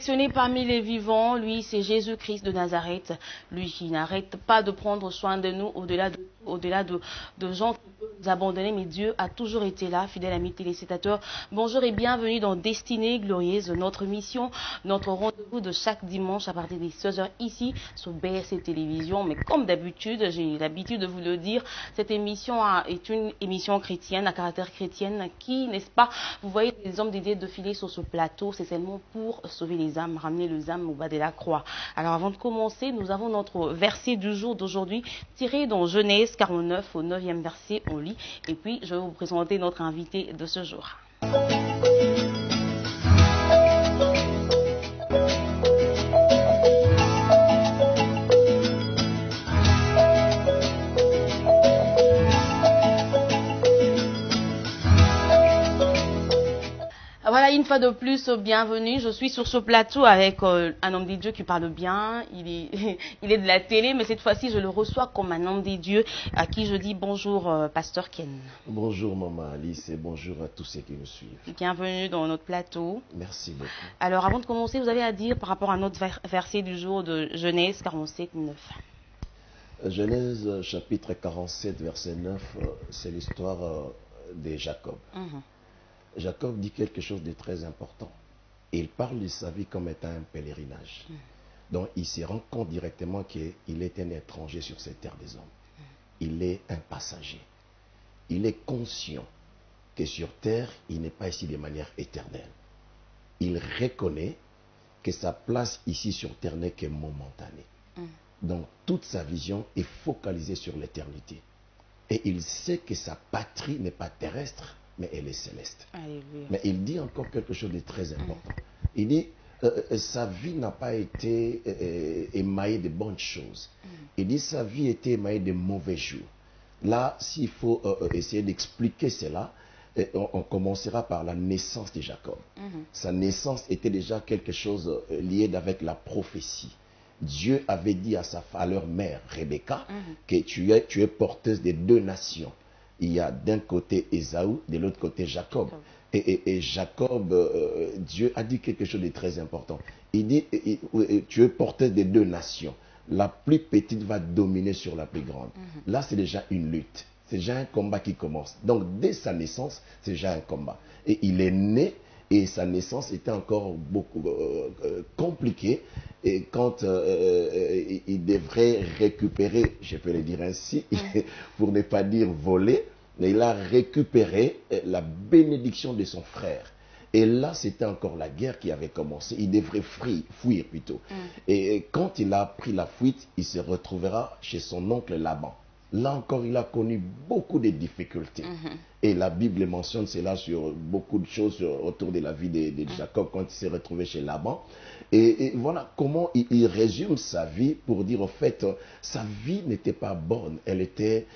sélectionné parmi les vivants, lui, c'est Jésus-Christ de Nazareth. Lui qui n'arrête pas de prendre soin de nous au-delà de gens qui peuvent nous abandonner. Mais Dieu a toujours été là, fidèle ami téléspectateur. Bonjour et bienvenue dans Destinée Glorieuse, notre mission, notre rendez-vous de chaque dimanche à partir des 16h ici sur BSC Télévision. Mais comme d'habitude, j'ai l'habitude de vous le dire, cette émission est une émission chrétienne, à caractère chrétienne, qui, n'est-ce pas, vous voyez des hommes dédiés de filer sur ce plateau, c'est seulement pour sauver les âmes, ramener les âmes au bas de la croix. Alors avant de commencer, nous avons notre verset du jour d'aujourd'hui, tiré dans Genèse 49 au 9e verset, on lit. Et puis, je vais vous présenter notre invité de ce jour. Voilà, une fois de plus, bienvenue. Je suis sur ce plateau avec un homme des dieux qui parle bien. Il est de la télé, mais cette fois-ci, je le reçois comme un homme des dieux à qui je dis bonjour, Pasteur Ken. Bonjour, Maman Alice, et bonjour à tous ceux qui nous suivent. Bienvenue dans notre plateau. Merci beaucoup. Alors, avant de commencer, vous avez à dire par rapport à notre verset du jour de Genèse 47, 9. Genèse chapitre 47, verset 9, c'est l'histoire de Jacob. Jacob dit quelque chose de très important. Il parle de sa vie comme étant un pèlerinage. Donc, il se rend compte directement qu'il est un étranger sur cette terre des hommes. Il est un passager. Il est conscient que sur terre, il n'est pas ici de manière éternelle. Il reconnaît que sa place ici sur terre n'est que momentanée. Donc, toute sa vision est focalisée sur l'éternité. Et il sait que sa patrie n'est pas terrestre, mais elle est céleste. Alléluia. Mais il dit encore quelque chose de très important. Il dit, sa vie n'a pas été émaillée de bonnes choses. Il dit, sa vie était émaillée de mauvais jours. Là, s'il faut essayer d'expliquer cela, on commencera par la naissance de Jacob. Sa naissance était déjà quelque chose lié avec la prophétie. Dieu avait dit à leur mère, Rebecca, que tu es porteuse des deux nations. Il y a d'un côté Ésaü, de l'autre côté Jacob. Et Jacob, Dieu a dit quelque chose de très important. Il dit, tu es porteur des deux nations. La plus petite va dominer sur la plus grande. Là, c'est déjà une lutte. C'est déjà un combat qui commence. Donc, dès sa naissance, c'est déjà un combat. Et il est né, et sa naissance était encore beaucoup compliquée. Et quand il devrait récupérer, je peux le dire ainsi, pour ne pas dire voler, mais il a récupéré la bénédiction de son frère. Et là, c'était encore la guerre qui avait commencé. Il devrait fuir plutôt. Et quand il a pris la fuite, il se retrouvera chez son oncle Laban. Là encore, il a connu beaucoup de difficultés. Et la Bible mentionne cela sur beaucoup de choses autour de la vie de Jacob quand il s'est retrouvé chez Laban. Et voilà comment il résume sa vie pour dire, au fait, sa vie n'était pas bonne. Elle était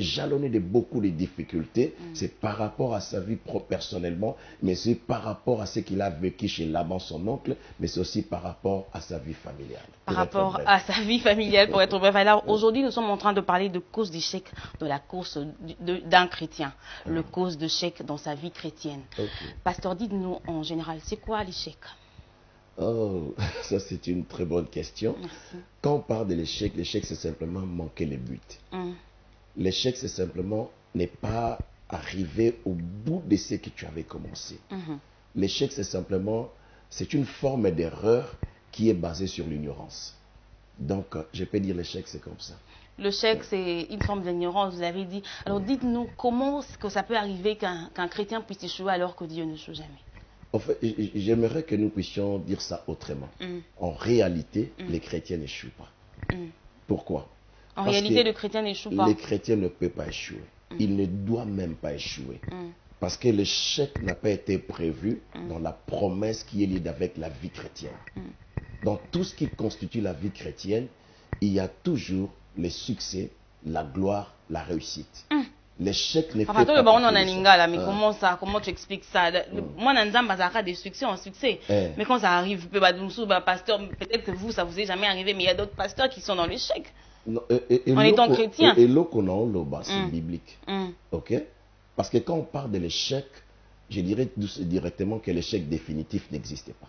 jalonnée de beaucoup de difficultés. C'est par rapport à sa vie personnellement, mais c'est par rapport à ce qu'il a vécu chez Laban, son oncle, mais c'est aussi par rapport à sa vie familiale. Par rapport à sa vie familiale, pour être bref. Alors, aujourd'hui, nous sommes en train de parler de cause d'échec de la course d'un chrétien. Le cause d'échec dans sa vie chrétienne. Pasteur, dites-nous en général, c'est quoi l'échec? Oh, ça c'est une très bonne question. Merci. Quand on parle de l'échec, l'échec c'est simplement manquer le but. L'échec c'est simplement ne pas arriver au bout de ce que tu avais commencé. L'échec c'est simplement, c'est une forme d'erreur qui est basée sur l'ignorance. Donc je peux dire l'échec c'est comme ça. L'échec, c'est une forme d'ignorance, vous avez dit. Alors dites-nous, comment est-ce que ça peut arriver qu'un chrétien puisse échouer alors que Dieu ne échoue jamais? En fait, j'aimerais que nous puissions dire ça autrement. En réalité, les chrétiens n'échouent pas. Pourquoi? En réalité, le chrétien n'échoue pas. Les chrétiens ne peuvent pas échouer. Ils ne doivent même pas échouer. Parce que l'échec n'a pas été prévu dans la promesse qui est liée avec la vie chrétienne. Dans tout ce qui constitue la vie chrétienne, il y a toujours le succès, la gloire, la réussite. L'échec ne fait pas on en a partie de lingala, mais comment tu expliques ça? Moi, dans des succès en succès. Mais quand ça arrive, pasteur, peut-être que vous, ça vous est jamais arrivé, mais il y a d'autres pasteurs qui sont dans l'échec. En étant chrétien. Et là qu'on a, c'est biblique. Ok? Parce que quand on parle de l'échec, je dirais directement que l'échec définitif n'existait pas.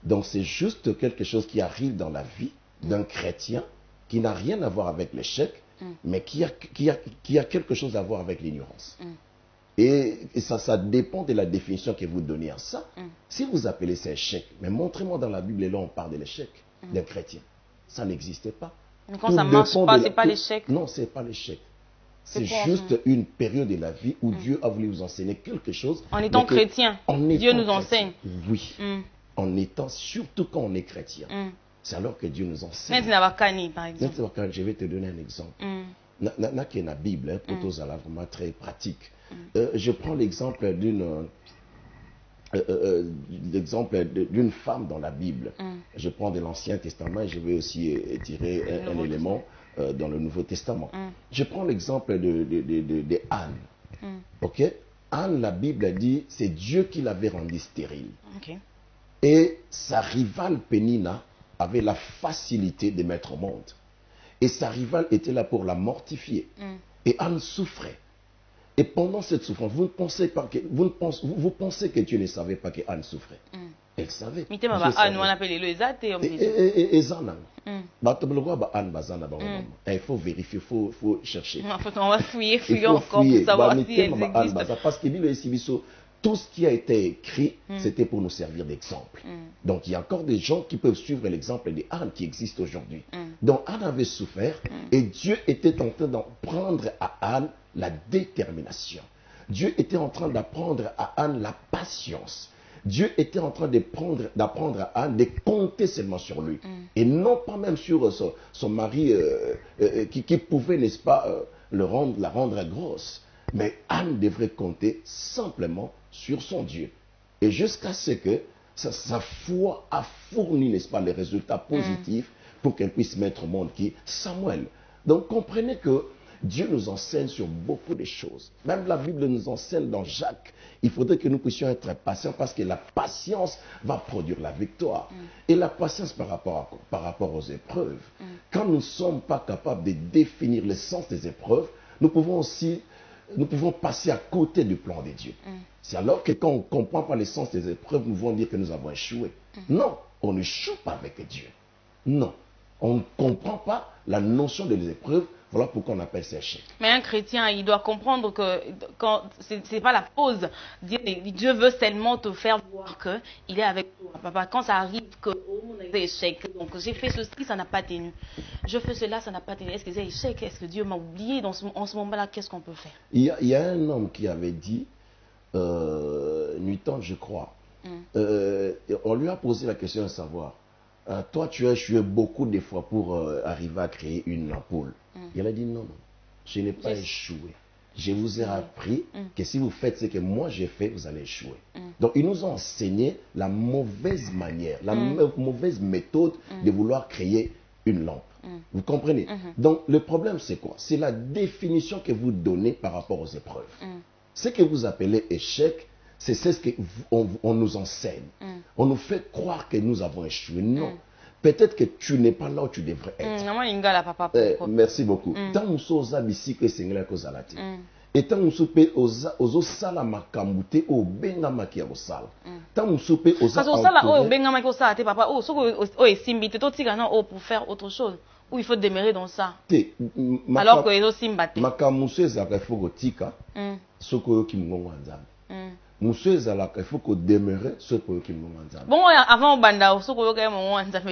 Donc c'est juste quelque chose qui arrive dans la vie d'un chrétien qui n'a rien à voir avec l'échec, mais qui a quelque chose à voir avec l'ignorance. Et ça dépend de la définition que vous donnez à ça. Si vous appelez ça échec, mais montrez-moi dans la Bible, et là on parle de l'échec d'un chrétien. Ça n'existait pas. Mais quand ça ne marche pas, ce n'est pas l'échec. Non, ce n'est pas l'échec. C'est juste une période de la vie où Dieu a voulu vous enseigner quelque chose. En étant chrétien, Dieu nous enseigne. Oui. En étant, surtout quand on est chrétien. C'est alors que Dieu nous enseigne. Par exemple. Je vais te donner un exemple. Na qui est la Bible, pour tous, vraiment très pratique. Je prends l'exemple d'une femme dans la Bible. Je prends de l'Ancien Testament et je vais aussi tirer un élément dans le Nouveau Testament. Je prends l'exemple de Anne. Ok? Anne, la Bible dit, c'est Dieu qui l'avait rendue stérile. Et sa rivale Pénina avait la facilité de mettre au monde. Et sa rivale était là pour la mortifier. Et Anne souffrait. Et pendant cette souffrance, vous pensez que Dieu ne savait pas que Anne souffrait. Elle savait. Il faut vérifier, il faut chercher. On va fouiller encore pour savoir si elle existe. Parce que tout ce qui a été écrit, c'était pour nous servir d'exemple. Donc il y a encore des gens qui peuvent suivre l'exemple de Anne qui existe aujourd'hui. Donc Anne avait souffert et Dieu était en train d'apprendre à Anne la détermination. Dieu était en train d'apprendre à Anne la patience. Dieu était en train d'apprendre à Anne de compter seulement sur lui. Et non pas même sur son mari qui pouvait, n'est-ce pas, la rendre grosse. Mais Anne devrait compter simplement sur son Dieu. Et jusqu'à ce que sa foi a fourni, n'est-ce pas, les résultats positifs pour qu'elle puisse mettre au monde qui est Samuel. Donc comprenez que Dieu nous enseigne sur beaucoup de choses. Même la Bible nous enseigne dans Jacques. Il faudrait que nous puissions être patients parce que la patience va produire la victoire. Et la patience par rapport aux épreuves. Quand nous ne sommes pas capables de définir le sens des épreuves, nous pouvons passer à côté du plan de Dieu. C'est alors que quand on ne comprend pas le sens des épreuves, nous pouvons dire que nous avons échoué. Non, on n'échoue pas avec Dieu. Non, on ne comprend pas la notion des épreuves. Voilà pourquoi on appelle ça échec. Mais un chrétien, il doit comprendre que ce n'est pas la pause. Dieu veut seulement te faire voir qu'il est avec toi. Papa, quand ça arrive que on a des échecs, donc j'ai fait ceci, ça n'a pas tenu. Je fais cela, ça n'a pas tenu. Est-ce que c'est échec? Est-ce que Dieu m'a oublié? En ce moment-là, qu'est-ce qu'on peut faire? Il y a un homme qui avait dit, Newton, je crois, on lui a posé la question de savoir, toi tu as échoué beaucoup de fois pour arriver à créer une ampoule. Il a dit non, je n'ai pas échoué. Je vous ai appris que si vous faites ce que moi j'ai fait, vous allez échouer. Donc ils nous ont enseigné la mauvaise manière, la mauvaise méthode de vouloir créer une lampe. Vous comprenez? Donc le problème c'est quoi? C'est la définition que vous donnez par rapport aux épreuves. Ce que vous appelez échec, c'est ce qu'on nous enseigne. On nous fait croire que nous avons échoué. Non. Peut-être que tu n'es pas là où tu devrais être. Merci beaucoup. Tant que nous avons bicycle, c'est là que vous allez. Et tant que nous avons sala makambute au bengama qui a au sala. Tant que nous avons sala au bengama qui a au sala, papa, oh, so est simbité, tout tika non, oh, pour faire autre chose. Ou il faut demeurer dans ça. Alors que les autres simbate. Makamuse zaka il faut que tika. Soko qui m'ont ensemble. Monsieur Zalaka, il faut qu'on demeure ce qui nous manque. Bon, avant Banda, ce que vous avez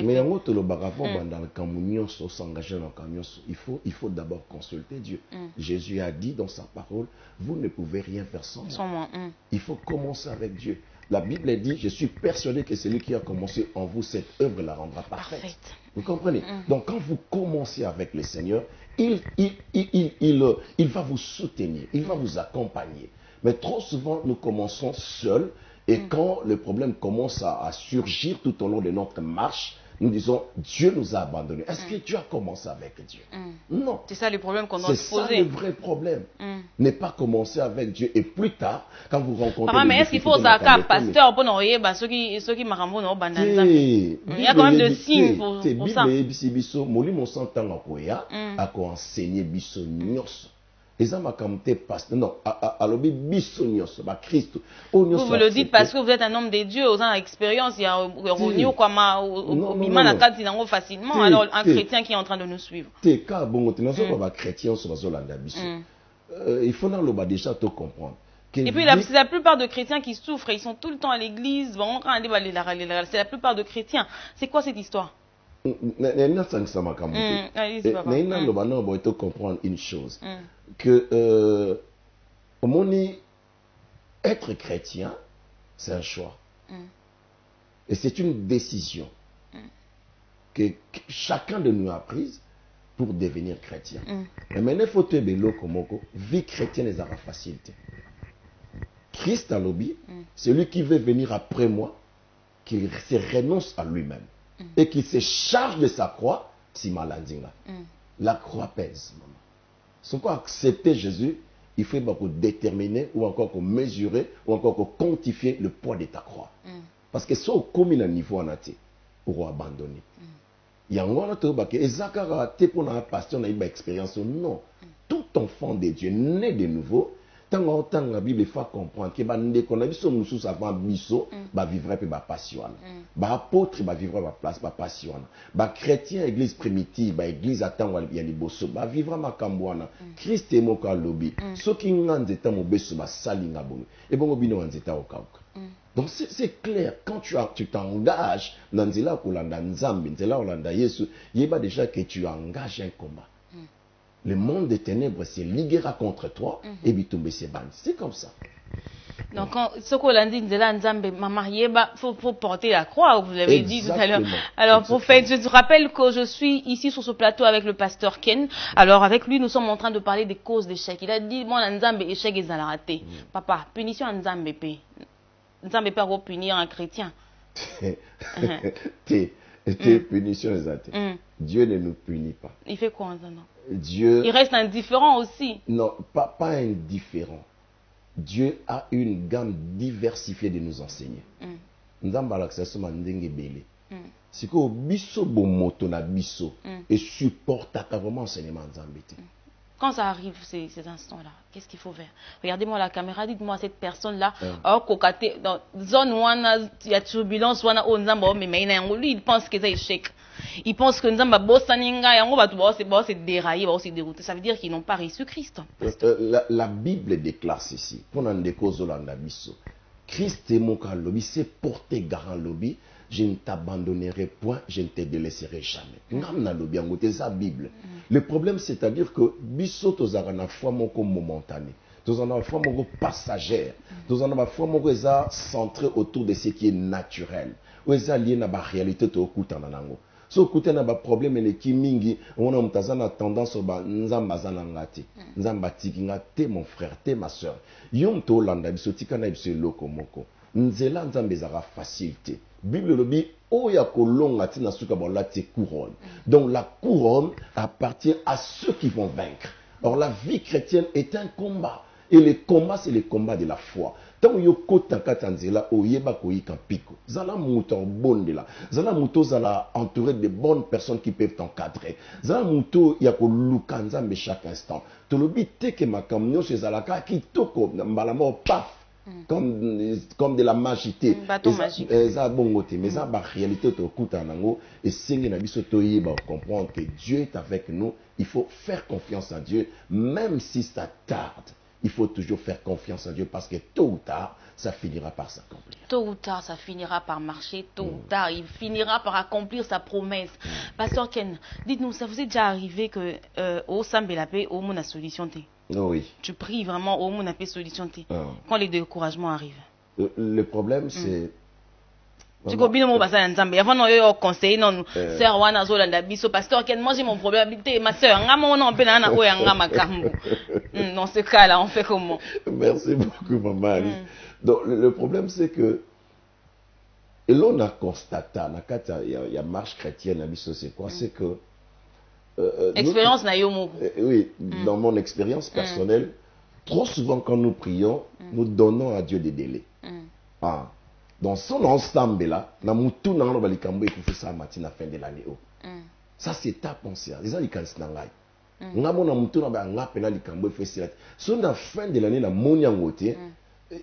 mais avant tout le bagafon Banda, quand nous s'engager dans camion, il faut d'abord consulter Dieu. Jésus a dit dans sa parole, vous ne pouvez rien faire sans moi. Il faut commencer avec Dieu. La Bible dit, je suis persuadé que celui qui a commencé en vous cette œuvre la rendra parfaite. Vous comprenez? Donc quand vous commencez avec le Seigneur, il va vous soutenir, il va vous accompagner. Mais trop souvent, nous commençons seuls et quand le problème commence à surgir tout au long de notre marche, nous disons, Dieu nous a abandonnés. Est-ce que Dieu a commencé avec Dieu? Non. C'est ça le problème qu'on doit se poser. C'est ça le vrai problème. Ne pas commencer avec Dieu et plus tard, quand vous rencontrez... Papa, mais est-ce qu'il faut ça qu'un pasteur pour nous envoyer ceux qui m'ont ramené au banane? Il y a quand même des signes pour ça. Bible, Moli mon santan akoya, ako enseigner biso nyos. eza makambo te pasteur non alobi biso nyonso ba Christ vous le dites parce que vous êtes un homme de Dieu, vous avez l'expérience, il y a revenu au facilement, alors un chrétien qui est en train de nous suivre. Te ka bongo te nazo ba chrétien so bazolanda biso. Il faut na loba déjà te comprendre. Et puis la plupart de chrétiens qui souffrent, ils sont tout le temps à l'église, c'est la plupart de chrétiens. C'est quoi cette histoire? Comprendre une chose, que être chrétien, c'est un choix. Et c'est une décision que chacun de nous a prise pour devenir chrétien. Et maintenant, il faut te dire que vie chrétienne est facilité. Christ a lobby, celui qui veut venir après moi, qu'il se renonce à lui-même et qu'il se charge de sa croix, si maladie. La croix pèse. Si on accepter Jésus, il faut déterminer ou encore mesurer ou encore quantifier le poids de ta croix. Parce que si on commune à niveau en athée, on va abandonner. Il y a un autre qui est pour un pasteur, une expérience. Non. Tout enfant de Dieu, né de nouveau, tant que la Bible faut comprendre que bande qu'on a vu son musus avant biso ba vivre pe ba passion ba apôtre ba vivre ba place ba passion ba chrétien église primitive ba église atangwa ya liboso ba vivre makambwana Christ est moka lobi soki nganzeta mo beso ba salinga bongo et bongo bino nzeta okauka. Donc c'est clair, quand tu t'engages dans nzela kolanda nzambe nzela olanda Yesu yeba déjà que tu engages un combat. Le monde des ténèbres se liguera contre toi et bitumbe se bande. C'est comme ça. Donc, ce qu'on a dit, faut porter la croix, vous l'avez dit tout à l'heure. Alors, prophète, je te rappelle que je suis ici sur ce plateau avec le pasteur Ken. Alors, avec lui, nous sommes en train de parler des causes d'échec. Il a dit, moi, Nzambe échec est raté. Papa, punition Nzambe paye. Nzambe pas punir un chrétien. Punition exacte. Dieu ne nous punit pas. Il fait quoi en attendant? Dieu. Il reste indifférent aussi. Non, pas indifférent. Dieu a une gamme diversifiée de nous enseigner. Nzamba l'accession mandenge belé. Si que biso bomoto na biso et supporte vraiment enseignement Nzambe. Quand ça arrive, ces instants-là, qu'est-ce qu'il faut faire? Regardez-moi la caméra, dites-moi cette personne-là, dans zone où il y a turbulence, lui, il pense que c'est échec. Il pense que Nzamba Bossaninga, c'est déraillé, c'est dérouté. Ça veut dire qu'ils n'ont pas reçu Christ. La Bible déclare ceci. Christ est mon lobby, c'est porté garant lobby. Je ne t'abandonnerai point, je ne te délaisserai jamais. C'est la Bible. Le problème, c'est-à-dire que biso tozara na foi moko momentané, tozara na foi moko passagère, tozara na foi moko centré autour de ce qui est naturel, ou eza lié na ba réalité to okutana nango. So okutana ba problème ele ki mingi, on a mutazana tendance ba nzamba zana ngati, nzamba tiki ngate mon frère, te ma sœur. Yom to landa biso tikana biso loko moko. Nzela nzambe zara facilité. Bible le dit, oya kolonga tina suka bola te couronne. Donc la couronne appartient à ceux qui vont vaincre. Or la vie chrétienne est un combat. Et le combat, c'est le combat de la foi. Tant que yoko tanzela oyeba koyika piko. Zala muto bonde la. Zala muto zala entouré de bonnes personnes qui peuvent t'encadrer. Zala muto yako lukanza mais chaque instant. Tolobi teke makamnyo chez zalaka ki toko mbalamo paf. Comme de la magie. Ça bongote, mais ça la réalité te coûte en ango et singi na biso toyi ba comprendre que Dieu est avec nous. Il faut faire confiance en Dieu même si ça tarde. Il faut toujours faire confiance en Dieu parce que tôt ou tard, ça finira par s'accomplir. Tôt ou tard, ça finira par marcher. Tôt ou tard, il finira par accomplir sa promesse. Pasteur Ken, dites-nous, ça vous est déjà arrivé que au Sambelapé, au monde a solution T? Oui. Tu pries vraiment au monde a solution T. Quand les découragements arrivent. Le problème, c'est... Tu comprends mon bassin Nzambe. Avant non conseiller non sœur wana zolanda biso pasteur Ken, moi j'ai mon problème ma sœur ngama on pe na oya ngama kambo. Dans ce cas-là, on fait comment? Merci beaucoup maman Alice. Donc le problème c'est que et l'on a constaté il y a marche chrétienne à biso c'est quoi? C'est que expérience na yo moko. Oui, dans mon expérience personnelle, trop souvent quand nous prions, nous donnons à Dieu des délais. Dans son ensemble là, na mutu na ngalo balikambo ekufi sa matin à fin de l'année. Ça c'est ta pensée. Les gens ils kansi nangai. nga mona mutu na ba nga pena likambo fait cela so na fin de l'année na moni yango te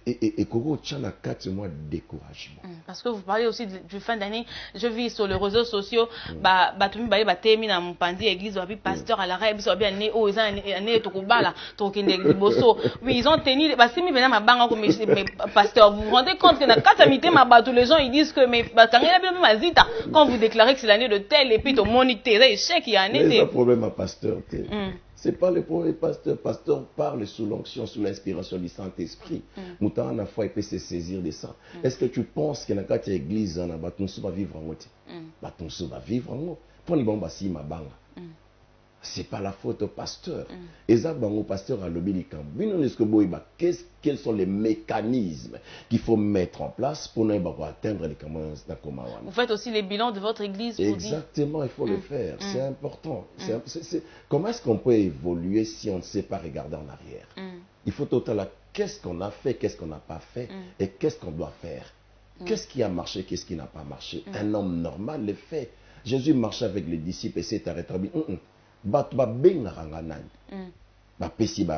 et koko tchana 4 mois de découragement. Parce que vous parlez aussi du fin d'année. Je vis sur les réseaux sociaux, batumi baye batemi na mpandi église wapi pasteur à la rêve so bien né o ezan né tokobala tokende liboso. Oui, ils ont tenu basimi bena mabanga comme mais pasteur, vous vous rendez compte que na katamité mabato les gens ils disent que mais bakangela bien mazita quand vous déclarez que c'est l'année de tel et puis to moniter échec il y a année. Mais le problème à pasteur c'est pas le premier pasteur. Pasteur parle sous l'onction, sous l'inspiration du Saint-Esprit. Moutan na foi il peut se saisir de ça. Est-ce que tu penses que dans cette église na batonso va vivre en haute? Batonso va vivre en haut. Pour les bons basi mabanga. C'est pas la faute au pasteur. Et ça, au pasteur a lobby quels sont les mécanismes qu'il faut mettre en place pour atteindre les commandes d'Akoma. Vous faites aussi les bilans de votre église. Exactement, il faut le faire. C'est important. Comment est-ce qu'on peut évoluer si on ne sait pas regarder en arrière? Il faut totalement qu'est-ce qu'on a fait, qu'est-ce qu'on n'a pas fait et qu'est-ce qu'on doit faire. Qu'est-ce qui a marché, qu'est-ce qui n'a pas marché. Un homme normal le fait. Jésus marchait avec les disciples et s'est arrêté.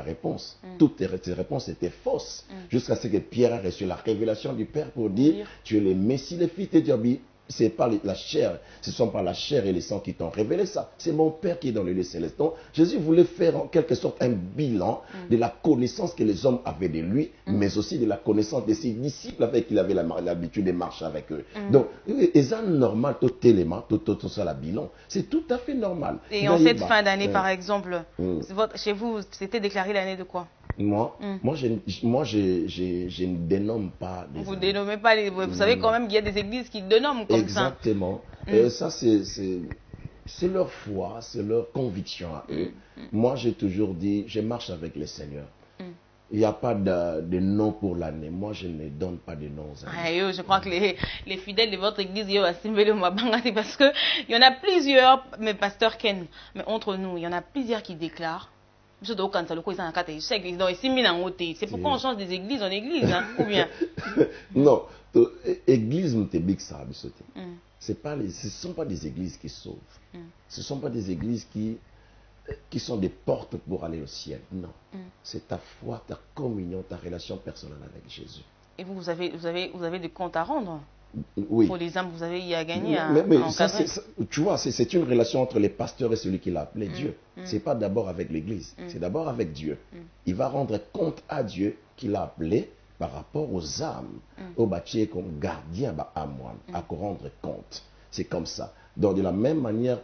Réponse. Toutes ces réponses étaient fausses. Jusqu'à ce que Pierre a reçu la révélation du Père pour dire tu es le Messie, le Fils de Dieu. C'est pas la chair, ce ne sont pas la chair et le sang qui t'ont révélé ça. C'est mon Père qui est dans le lieu céleste. Donc, Jésus voulait faire en quelque sorte un bilan de la connaissance que les hommes avaient de lui, mais aussi de la connaissance de ses disciples avec qui il avait l'habitude de marcher avec eux. Donc, c'est normal, tout élément, tout ça, la bilan. C'est tout à fait normal. Et en cette fin d'année, par exemple, chez vous, c'était déclaré l'année de quoi? Moi, je ne dénomme pas. Vous ne dénommez pas les... Vous savez quand même qu'il y a des églises qui dénomment comme Exactement. Ça, c'est leur foi, c'est leur conviction à eux. Moi, j'ai toujours dit, je marche avec le Seigneur. Il n'y a pas de nom pour l'année. Moi, je ne donne pas de nom aux années. Je crois que les fidèles de votre église, parce qu'il y en a plusieurs, mais pasteur Ken, mais entre nous, il y en a plusieurs qui déclarent. C'est pourquoi on change des églises en église, hein, ou bien? Non, église, ce ne sont pas des églises qui sauvent. Ce ne sont pas des églises qui sont des portes pour aller au ciel. Non. C'est ta foi, ta communion, ta relation personnelle avec Jésus. Et vous avez des comptes à rendre? Oui. Pour les âmes, vous avez y à gagner. Mais ça, tu vois, c'est une relation entre les pasteurs et celui qui l'a appelé Dieu. C'est pas d'abord avec l'église, c'est d'abord avec Dieu. Il va rendre compte à Dieu qu'il a appelé par rapport aux âmes, au bâti comme gardien à moi, à rendre compte. C'est comme ça. Donc de la même manière,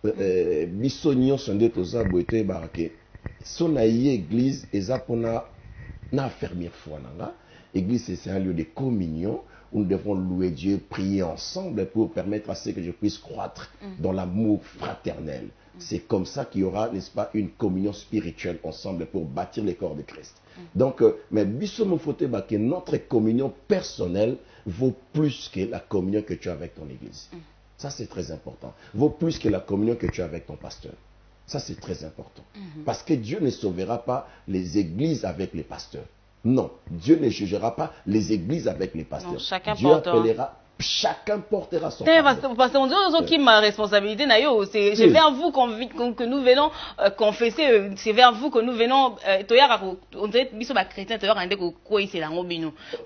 bisogno sonde toza boite barake. Son église ezapona na fermière foi nanga. Église c'est un lieu de communion où nous devons louer Dieu, prier ensemble pour permettre à ce que je puisse croître dans l'amour fraternel. C'est comme ça qu'il y aura, n'est-ce pas, une communion spirituelle ensemble pour bâtir le corps de Christ. Donc, mais que notre communion personnelle vaut plus que la communion que tu as avec ton église. Ça, c'est très important. Vaut plus que la communion que tu as avec ton pasteur. Ça, c'est très important. Parce que Dieu ne sauvera pas les églises avec les pasteurs. Non, Dieu ne jugera pas les églises avec les pasteurs. Non, Dieu appellera, chacun portera son fardeau. Parce qu'on dit qui ma responsabilité, c'est vers vous que nous venons confesser, c'est vers vous que nous venons. On dirait chrétien, vous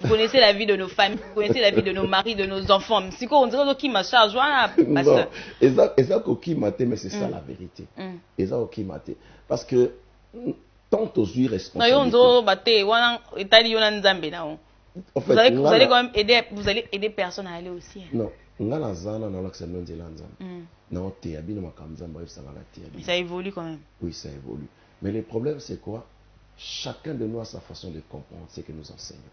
connaissez la vie de nos familles, vous connaissez la vie de nos maris, de nos enfants. C'est quoi, on dirait qui ma charge, non, exactement qui m'a mais c'est ça la vérité. Exactement. Parce que tant aux irresponsabilités. En fait, vous allez quand même aider personne à aller au ciel. Non. Mais ça évolue quand même. Oui, ça évolue. Mais le problème, c'est quoi? Chacun de nous a sa façon de comprendre ce que nous enseignons.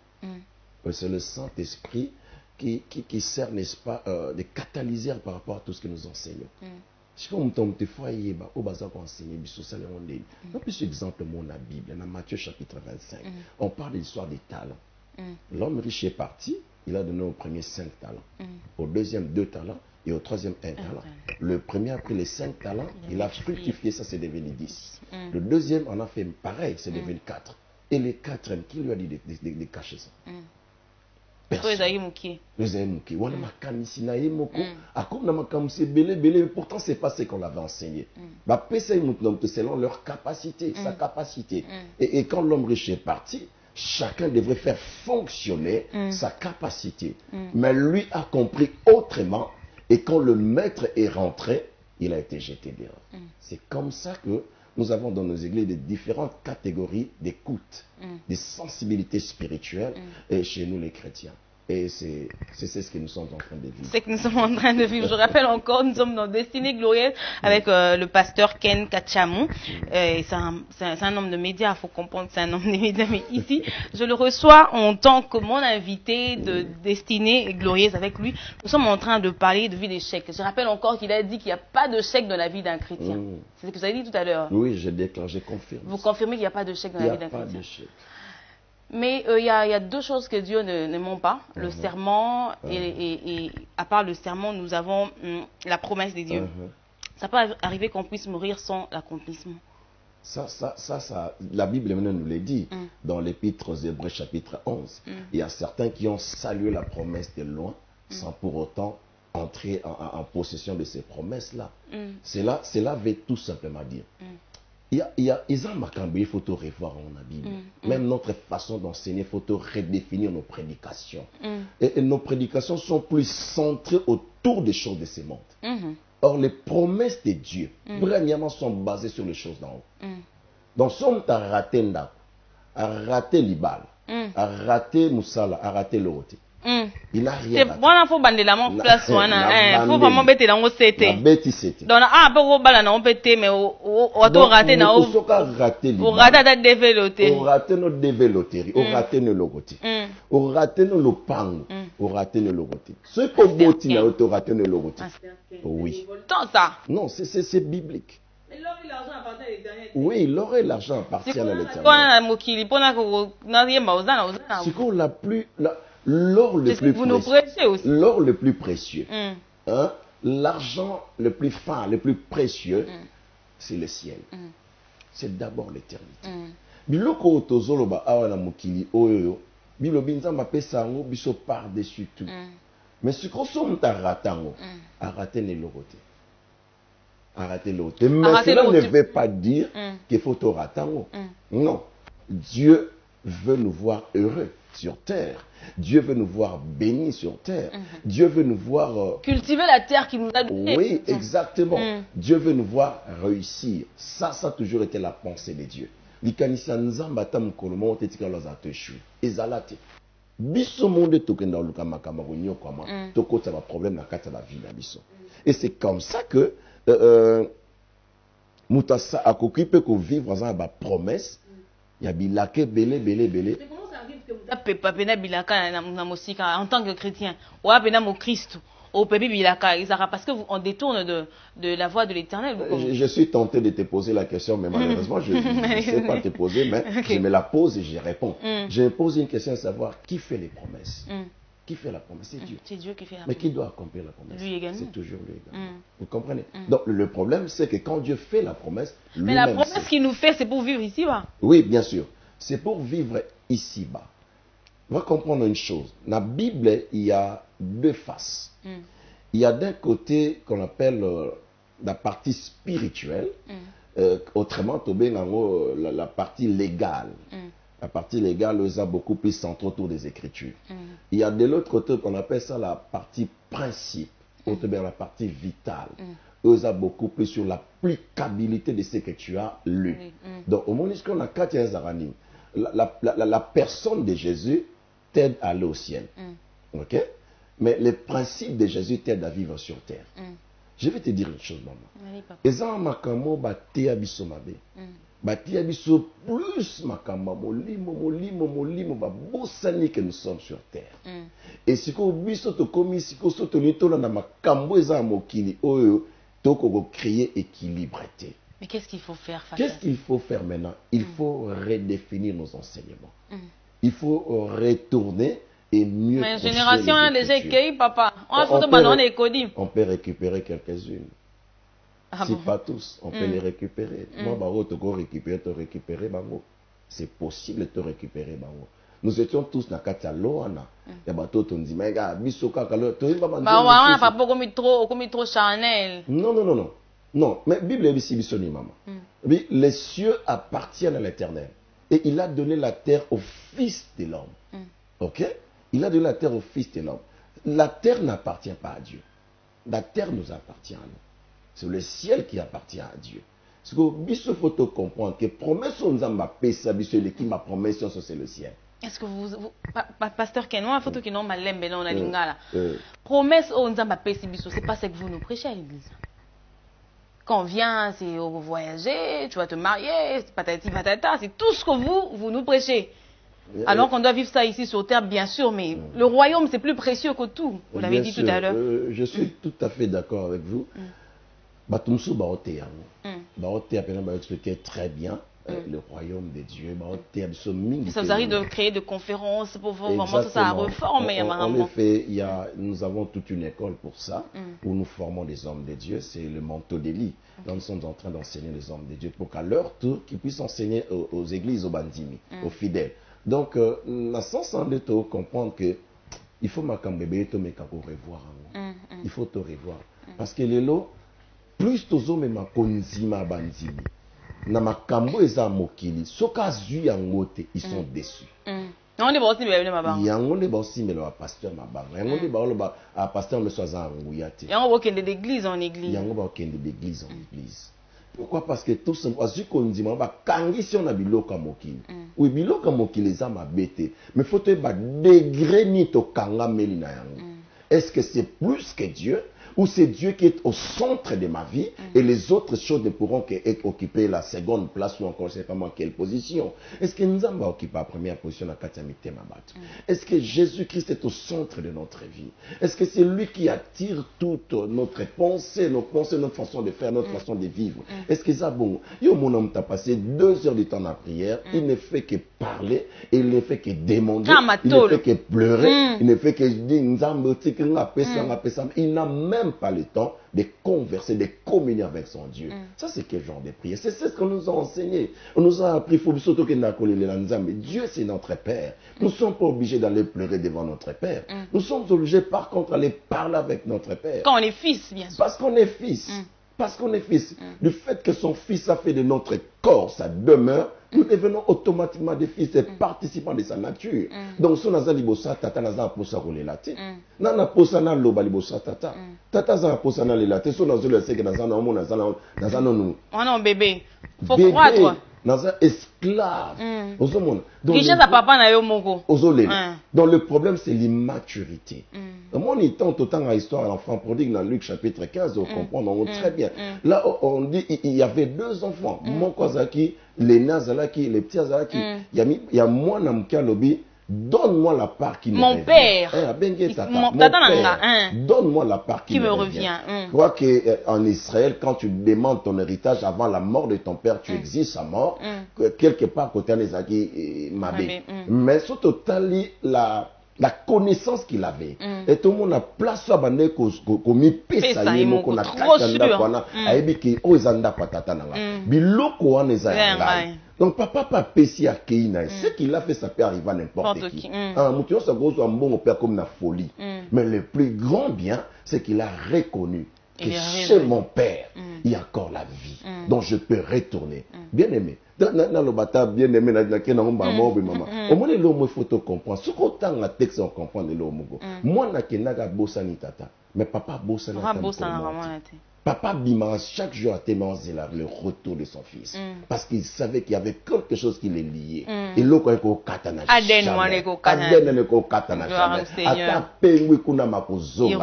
C'est le Saint-Esprit qui sert, n'est-ce pas, de catalyseur par rapport à tout ce que nous enseignons. Je comme ton foyer au bazar pour enseigner biso ça les rondé. Un plus exemple mon la Bible dans Matthieu chapitre 25. On parle de l'histoire des talents. L'homme riche est parti, il a donné au premier 5 talents. Au deuxième 2 talents et au troisième 1 talent. Le premier a pris les 5 talents, il a fructifié, ça c'est devenu 10. Le deuxième en a fait pareil, c'est devenu 4. Et le quatrième, qui lui a dit de cacher ça? personne. Wana makanisi na ye moko akomi na makamisi belé, pourtant c'est pas ce qu'on l'avait enseigné. Ba pesa mutu selon leur capacité, sa capacité. Et quand l'homme riche est parti, chacun devrait faire fonctionner sa capacité. Mais lui a compris autrement, et quand le maître est rentré, il a été jeté dehors. C'est comme ça que nous avons dans nos églises des différentes catégories d'écoute, des sensibilités spirituelles, et chez nous les chrétiens. Et c'est ce que nous sommes en train de vivre. C'est ce que nous sommes en train de vivre. Je rappelle encore, nous sommes dans Destinée Glorieuse avec le pasteur Ken Kachamou. C'est un homme de médias, il faut comprendre que c'est un homme de médias. Mais ici, je le reçois en tant que mon invité de Destinée Glorieuse avec lui. Nous sommes en train de parler de vie d'échec. Je rappelle encore qu'il a dit qu'il n'y a pas de chèque dans la vie d'un chrétien. C'est ce que vous avez dit tout à l'heure. Oui, je déclare, je confirme. Vous confirmez qu'il n'y a pas de chèque dans la vie d'un chrétien. Il n'y a pas de chèque. Mais il y a deux choses que Dieu ne ment pas. Le serment, et à part le serment, nous avons la promesse de Dieu. Ça peut arriver qu'on puisse mourir sans l'accomplissement. Ça, la Bible maintenant nous l'a dit dans l'Épître aux Hébreux chapitre 11. Il y a certains qui ont salué la promesse de loin sans pour autant entrer en possession de ces promesses-là. Cela veut tout simplement dire. Il faut tout revoir en la Bible. Même notre façon d'enseigner, il faut tout redéfinir nos prédications. Et nos prédications sont plus centrées autour des choses de ce monde. Or, les promesses de Dieu, premièrement, sont basées sur les choses d'en haut. Donc, si on a raté Ndako, a raté Libal, a raté Moussala, a raté Loroté, il n'a rien raté. Il faut bander la main place. Il faut vraiment mettre dans le CT. La bête, c'était. Donc, on va la péter, mais on va rater na haut. On rate notre développé. On rate notre développé. On rate nos logotés. On rate nos lopangs. On rate nos logotés. Ce qu'on botte, on rate nos logotés. Oui. Tant ça. Non, c'est biblique. Mais l'or et l'argent appartiennent à l'éternel. Oui, l'or et l'argent appartiennent à l'éternel. C'est quoi l'or le plus précieux? L'or le plus précieux. L'argent le plus fin, le plus précieux, c'est le ciel. C'est d'abord l'éternité. Biloko tozoloba awa na mokili oyo, bilobi nzamba pesa ngo biso par-dessus tout. Mais ce qu'on somme ta ratango, arrêtez les logotés. Arrêtez l'autre. Mais cela ne veut pas dire qu'il faut te ratango. Non. Dieu veut nous voir heureux sur terre. Dieu veut nous voir bénis sur terre. Dieu veut nous voir... cultiver la terre qui nous a donné. Oui, exactement. Dieu veut nous voir réussir. Ça a toujours été la pensée de Dieu. Likanisa nzamba tamukolomo tetika loza teshu. Ezalate. Biso monde tokenda luka makama gonyo kwama. Toko ça va problème na kata la vie na biso. Et c'est comme ça que Moutassa a occupé que vivre dans une promesse. Il y a bilake belé. Mais comment ça arrive que vous pas pena bilaka na mosika en tant que chrétien ou a pena mo Christ au peuple bilaka parce que on détourne de la voie de l'Éternel. Je suis tenté de te poser la question, mais malheureusement je ne sais pas te poser, mais je me la pose et je réponds. Je me pose une question à savoir qui fait les promesses. Qui fait la promesse? C'est Dieu. C'est Dieu qui fait la promesse. Mais qui doit accomplir la promesse? Lui également. C'est toujours lui également. Vous comprenez? Donc le problème, c'est que quand Dieu fait la promesse, mais la promesse qu'il nous fait, c'est pour vivre ici-bas. Oui, bien sûr. C'est pour vivre ici-bas. On va comprendre une chose. Dans la Bible, il y a deux faces. Il y a d'un côté qu'on appelle la partie spirituelle, autrement, la partie légale. La partie légale, ils ont beaucoup plus centré autour des Écritures. Il y a de l'autre côté qu'on appelle ça la partie principe, la partie vitale. Ils ont beaucoup plus sur l'applicabilité de ce que tu as lu. Donc, au moment où on a 4 Zarani, la personne de Jésus t'aide à aller au ciel. Ok? Mais les principes de Jésus t'aident à vivre sur terre. Je vais te dire une chose, maman. Ezan makamo batea biso mabe. Batea biso plus makamba molimo babosani que nous sommes sur terre. Et si ko biso to komi si ko soto nitola na makambo ezan mokili oyo to ko créer équilibrité. Mais qu'est-ce qu'il faut faire? Qu'est-ce qu'il faut faire maintenant? Il faut redéfinir nos enseignements. Il faut retourner et mieux. Mais génération a déjà écueilli, papa. On peut récupérer quelques-unes. Si pas tous, on peut les récupérer. Moi, tu récupérer. C'est possible de te récupérer. nous étions tous na kati ya loana ya bato tondi mais ga biso kaka lo to imba on a pas comme trop charnel. Non, mais Bible est ici biso ni maman. Oui, les cieux appartiennent à l'Éternel et il a donné la terre au fils de l'homme. OK? Il a donné la terre au fils de l'homme. La terre n'appartient pas à Dieu. La terre nous appartient à nous. C'est le ciel qui appartient à Dieu. Ce que biso faut comprendre que promesse on nzamba pesa biso le qui ma promesse c'est le ciel. Est-ce que vous pasteur Kenon, la photo qui non malembe là on a lingala. Promesse on nzamba pesa biso, c'est pas ce que vous nous prêchez à l'église. Quand on vient, c'est au voyager, tu vas te marier, patati patata, c'est tout ce que vous nous prêchez. Alors qu'on doit vivre ça ici sur terre, bien sûr, mais le royaume c'est plus précieux que tout. Vous l'avez dit tout à l'heure. Je suis tout à fait d'accord avec vous. Batumsu baote yango. Baote apena ba expliquer très bien le royaume de Dieu. Baote abso mingi. Ça vous arrive de créer des conférences pour vraiment ça à reformer. En effet, nous avons toute une école pour ça, où nous formons des hommes de Dieu. C'est le manteau d'Élie. Là, nous sommes en train d'enseigner les hommes de Dieu pour qu'à leur tour, qu'ils puissent enseigner aux églises, aux bandimi, aux fidèles. Donc, la sens en de comprendre que il faut m'accompagner pour revoir. Il faut te revoir. Parce que les lots, plus tozo me makonzima bandimi na makambo eza mokili soka zui yango te ils sont déçus. On est aussi bien mabanga. Yango le bosi me le pasteur mabanga. Yango le ba le pasteur me soza nguya te. Yango okende d'église en église. Yango ba okende d'église en église. Pourquoi? Parce que tout simplement azu konzima ba kangisi on a biloka mokili. Oui biloka mokili za mabete. Mais faut te ba degré ni to kanga meli na yango. Est-ce que c'est plus que Dieu? Ou c'est Dieu qui est au centre de ma vie et les autres choses ne pourront qu'occuper la seconde place ou encore je ne sais pas moi quelle position. Est-ce que nous avons occupé la première position dans Katamite Mabat? Est-ce que Jésus-Christ est au centre de notre vie? Est-ce que c'est lui qui attire toute notre pensée, notre façon de faire, notre façon de vivre? Est-ce que ça bon? Yo mon homme t'a passé 2 heures du temps en prière, il ne fait que parler, et il ne fait que demander, il ne fait que pleurer, il ne fait que dire il n'a même pas le temps de converser, de communier avec son Dieu. Ça, c'est quel genre de prière? C'est ce qu'on nous a enseigné. On nous a appris, mais Dieu, c'est notre Père. Nous ne sommes pas obligés d'aller pleurer devant notre Père. Nous sommes obligés, par contre, d'aller parler avec notre Père. Quand on est fils, bien sûr. Parce qu'on est fils. Parce qu'on est fils. Le fait que son fils a fait de notre corps sa demeure, nous devenons automatiquement des fils et participants de sa nature. Donc, si on a libosa tata naza posa rolelate, nana posa na loba libosa tata, tata za posa na lelate, so nazo le seke naza na omo naza no nous. On a un bébé. Faut croire toi. Naza esclave. Richesse à papa na yo moko. Donc le problème c'est l'immaturité. Mon temps autant à histoire l'enfant prodigue dans Luc chapitre 15, on comprend très bien. Là on dit il y avait 2 enfants, mon kozaki, les nazalaki, les petits azalaki, il y a moi na mkalobi. Donne-moi la part qui me revient. Mon père. Donne-moi la part qui me revient. Je crois qu'en Israël, quand tu demandes ton héritage avant la mort de ton père, tu exiges sa mort. Quelque part, côté Anezaki, Mabé. Mais surtout, la connaissance qu'il avait. Et tout le monde a placé à bande comme pesa yemo qu'on a kakanda kwana aibiki ozanda patata nanga. Biloko anezanga. Donc papa pesi a keina. Ce qu'il a fait, ça peut arriver à n'importe qui. Moution ça gosse un bon père comme la folie. Mais le plus grand bien, c'est qu'il a reconnu que chez mon père, il y a encore la vie. Donc je peux retourner. Bien aimé. Dans le bataille, bien aimé, au moins l'homme, il faut te comprendre. Ce qu'on t'a dans texte, on comprend de l'homme. Moi, je n'ai pas bossé ni tata. Mais papa bosse na Papa Bima, chaque jour, a témoigné le retour de son fils. Parce qu'il savait qu'il y avait quelque chose qui les liait. Et l'eau, quand il katana il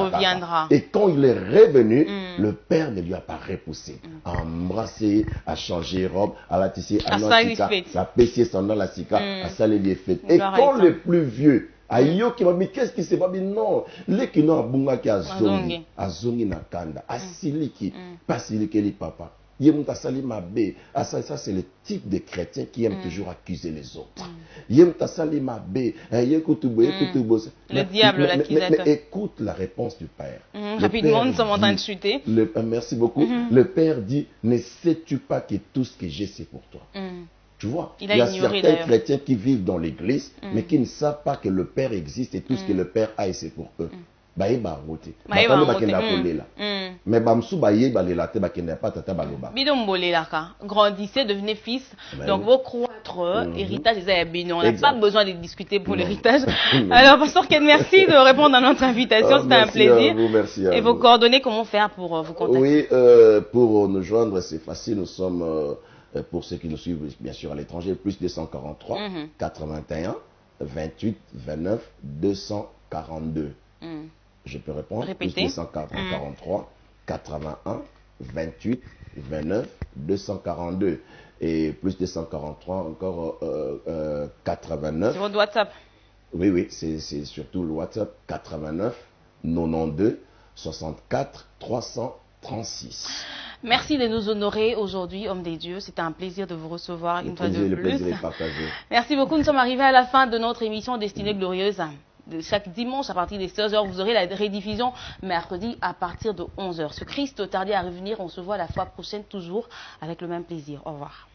reviendra. Et quand il est revenu, le père ne lui a pas repoussé. A embrassé, a changé robe, a la tissé, a pêché son dans la sika, a salé les fêtes. Et quand le plus vieux, ayo qui m'a dit qu'est-ce qui s'est passé? Non, les qui n'ont bunga qui azongi na kanda, asiliki, pas siliki les papa. Yem tasali mabe. Ça c'est le type de chrétien qui aime toujours accuser les autres. Yem tasali mabe. Le diable l'accusateur. Mais écoute la réponse du père. Rapidement, nous sommes en train de chuter. Merci beaucoup. Le père dit, ne sais-tu pas que tout ce que j'ai c'est pour toi? Tu vois, Il il a y a ignoré, certains d'ailleurs. chrétiens qui vivent dans l'église, mais qui ne savent pas que le Père existe et tout ce que le Père a, et c'est pour eux. Baïba rote. Baïba Bakame rote. bakenda kolela. Mais bamsu baye balela te bakenda pas tata baloba. Bidombolé là, grandissez, devenez fils. Ben Donc, oui. vos croître, héritage, on n'a Exact. pas besoin de discuter pour Non. l'héritage. Non. Alors, Pasteur Ken, merci de répondre à notre invitation. C'était un Merci à plaisir. vous, merci à Et vous. vos coordonnées, comment faire pour vous contacter? Oui, pour nous joindre, c'est facile. Nous sommes, pour ceux qui nous suivent, bien sûr, à l'étranger, plus 243 81 28 29 242. Je peux répondre. Répétez. Plus 243 81 28 29 242. Et plus 243 encore 89. C'est votre WhatsApp. Oui, oui, c'est surtout le WhatsApp 89 92 64 336. Merci de nous honorer aujourd'hui, homme des dieux. C'était un plaisir de vous recevoir une fois de Le plus. plaisir est partagé. Merci beaucoup. Nous sommes arrivés à la fin de notre émission Destinée Glorieuse. De chaque dimanche à partir des 16h, vous aurez la rediffusion mercredi à partir de 11h. Ce Christ tardé à revenir, on se voit la fois prochaine toujours avec le même plaisir. Au revoir.